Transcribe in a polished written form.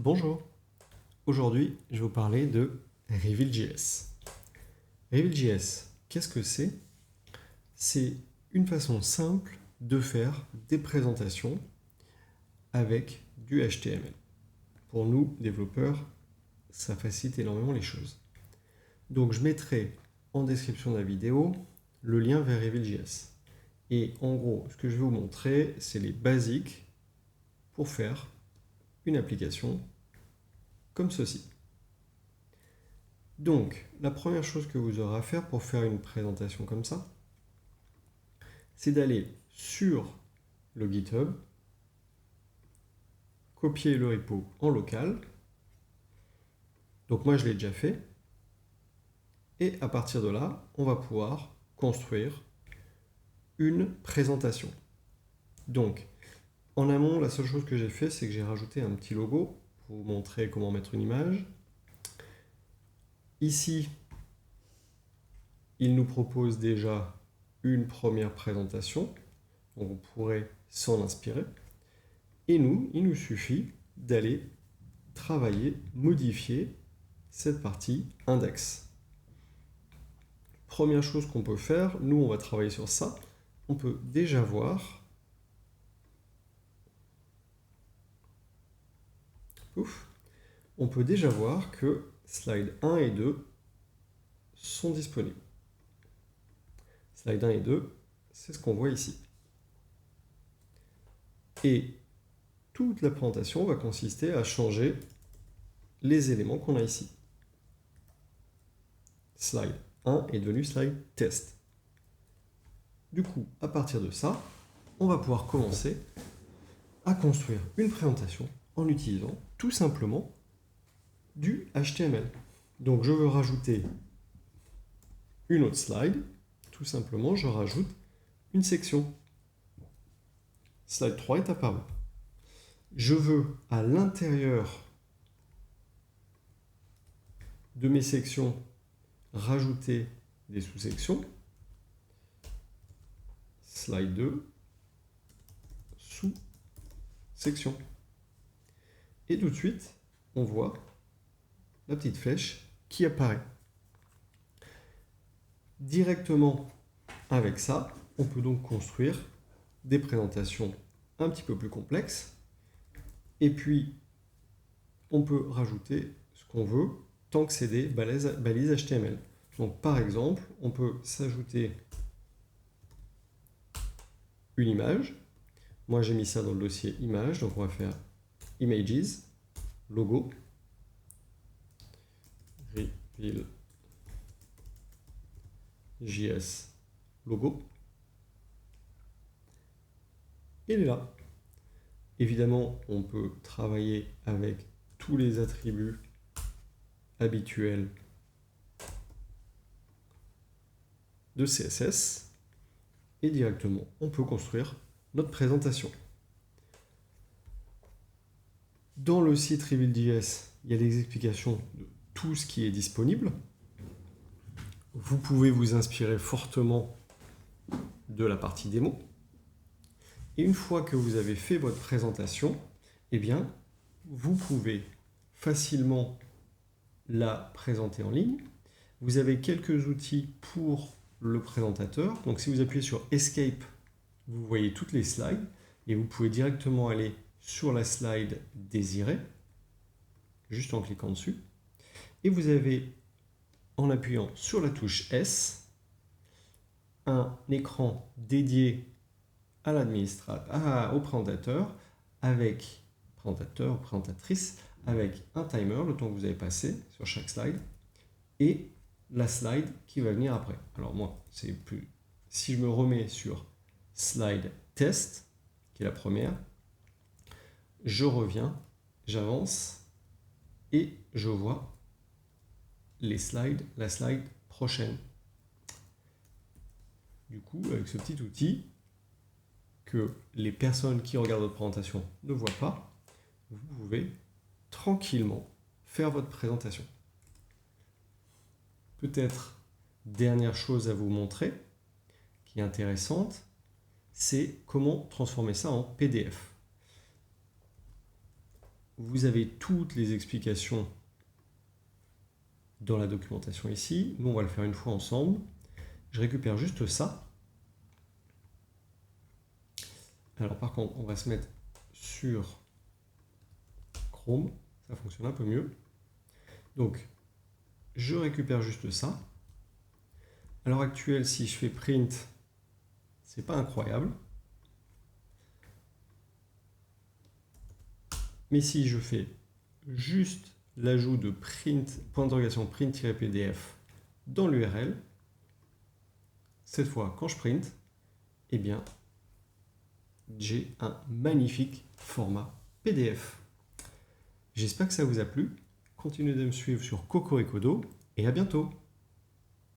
Bonjour, aujourd'hui je vais vous parler de Reveal.js. Reveal.js, qu'est-ce que c'est? C'est une façon simple de faire des présentations avec du HTML. Pour nous, développeurs, ça facilite énormément les choses. Donc je mettrai en description de la vidéo le lien vers Reveal.js. Et en gros, ce que je vais vous montrer, c'est les basiques pour faire une application comme ceci. Donc, la première chose que vous aurez à faire pour faire une présentation comme ça, c'est d'aller sur le GitHub, copier le repo en local. Donc moi, je l'ai déjà fait. Et à partir de là, on va pouvoir construire une présentation. Donc, en amont, la seule chose que j'ai fait, c'est que j'ai rajouté un petit logo pour vous montrer comment mettre une image. Ici, il nous propose déjà une première présentation, donc on pourrait s'en inspirer. Et nous, il nous suffit d'aller travailler, modifier cette partie index. Première chose qu'on peut faire, nous on va travailler sur ça, on peut déjà voir que slide 1 et 2 sont disponibles. Slide 1 et 2, c'est ce qu'on voit ici. Et toute la présentation va consister à changer les éléments qu'on a ici. Slide 1 est devenu slide test. Du coup, à partir de ça, on va pouvoir commencer à construire une présentation en utilisant tout simplement du HTML. Donc je veux rajouter une autre slide. Tout simplement, je rajoute une section. Slide 3 est apparu. Je veux à l'intérieur de mes sections rajouter des sous-sections. Slide 2, sous-section. Et tout de suite, on voit la petite flèche qui apparaît. Directement avec ça, on peut donc construire des présentations un petit peu plus complexes. Et puis, on peut rajouter ce qu'on veut tant que c'est des balises HTML. Donc par exemple, on peut s'ajouter une image. Moi, j'ai mis ça dans le dossier image, donc on va faire images, logo, Reveal.js, logo. Et il est là. Évidemment, on peut travailler avec tous les attributs habituels de CSS et directement, on peut construire notre présentation. Dans le site Reveal.js, il y a des explications de tout ce qui est disponible. Vous pouvez vous inspirer fortement de la partie démo. Et une fois que vous avez fait votre présentation, eh bien, vous pouvez facilement la présenter en ligne. Vous avez quelques outils pour le présentateur. Donc si vous appuyez sur Escape, vous voyez toutes les slides et vous pouvez directement aller sur la slide désirée, juste en cliquant dessus. Et vous avez, en appuyant sur la touche S, un écran dédié à au présentateur, présentatrice, avec un timer, le temps que vous avez passé sur chaque slide, et la slide qui va venir après. Alors moi, c'est plus. Si je me remets sur slide test, qui est la première, je reviens, j'avance, et je vois les slides, la slide prochaine. Du coup, avec ce petit outil, que les personnes qui regardent votre présentation ne voient pas, vous pouvez tranquillement faire votre présentation. Peut-être dernière chose à vous montrer, qui est intéressante, c'est comment transformer ça en PDF. vous avez toutes les explications dans la documentation ici. Nous, on va le faire une fois ensemble. Je récupère juste ça. Alors par contre, on va se mettre sur Chrome. Ça fonctionne un peu mieux. Donc, je récupère juste ça. À l'heure actuelle, si je fais print, c'est pas incroyable. Mais si je fais juste l'ajout de print, point d'interrogation print-pdf dans l'URL, cette fois, quand je print, eh bien, j'ai un magnifique format PDF. J'espère que ça vous a plu. Continuez de me suivre sur Cocoricodo et à bientôt.